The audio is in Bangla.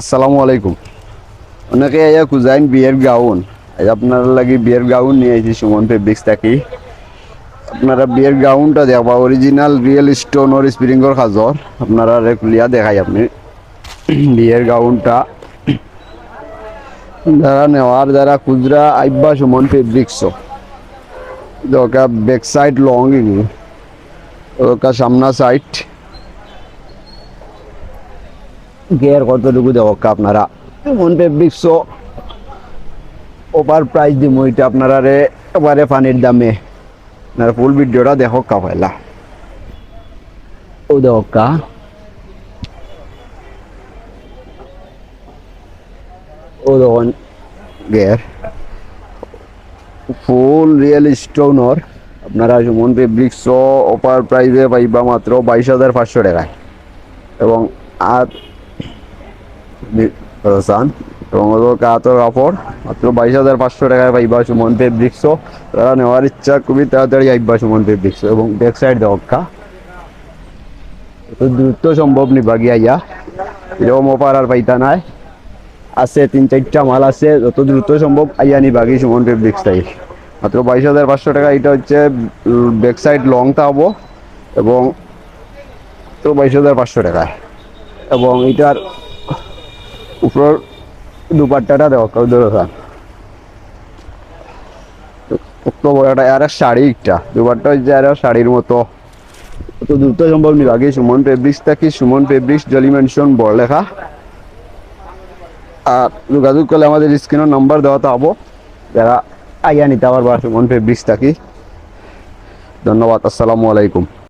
আসসালামু আলাইকুম। অনেকে আইয়া খুঁজাইন বিয়ের গাউন। আজ আপনার লাগি বিয়ের গাউন নিয়ে আইছি সুমন ফেব্রিক্স থাকি। আপনারা বিয়ের গাউনটা দেখবা অরিজিনাল রিয়েল স্টোন ওর স্প্রিংগর কাজর। আপনারা খুলিয়া দেখাই আপনি বিয়ের গাউনটা যারা নেওয়ার যারা খুচরা আইবা সুমন ফেব্রিক্স ওকা ব্যাক সাইড লং ওকা সামনা সাইড গিয়ার কতটুকু দেখো আপনারা সুমন ফেব্রিক্স ওভার প্রাইস দিব এটা আপনারা রে এবারে পানির দামে। আপনারা ফুল ভিডিওটা দেখো পয়লা ও দেখো ও দেখুন গের ফুল রিয়েল স্টোনর আপনারা সুমন ফেব্রিক্স অফার প্রাইসে পাইবা মাত্র 22,500 টাকায় এবং আর চান এবং কাতর কাপড় মাত্র 22,500 টাকায় পাইবা সুমন ফেব্রিক্স। তারা নেওয়ার ইচ্ছা খুবই তাড়াতাড়ি আইবা সুমন ফেব্রিক্স এবং ব্যাক সাইড দেখা দ্রুত সম্ভব নিবা গিয়া ইয়া এরকম অফার আর পাইতা নাই। আছে 3-4টা মাল আছে যত দ্রুত সম্ভব আইয়া নিবা গিয়ে সুমন ফেব্রিক্স তাই মাত্র 22,500 টাকা। এটা হচ্ছে ব্যাক সাইড লং থাকবো এবং তো 22,500 টাকায় এবং এটার উপর দুপাট্টাটা দেওয়া একটা আর শাড়ি একটা দুপাট্টা হচ্ছে আর শাড়ির মতো তো দ্রুত সম্ভব নিবা গিয়ে সুমন ফেব্রিক্স থাকি সুমন ফেব্রিক্স জলি মেনশন বড় লেখা। আর যোগাযোগ করলে আমাদের স্ক্রিনের নাম্বার দেওয়া থাকবো যারা আইয়া নিতে পারবা সুমন ফেব্রিক্স থাকি। ধন্যবাদ। আসসালামু আলাইকুম।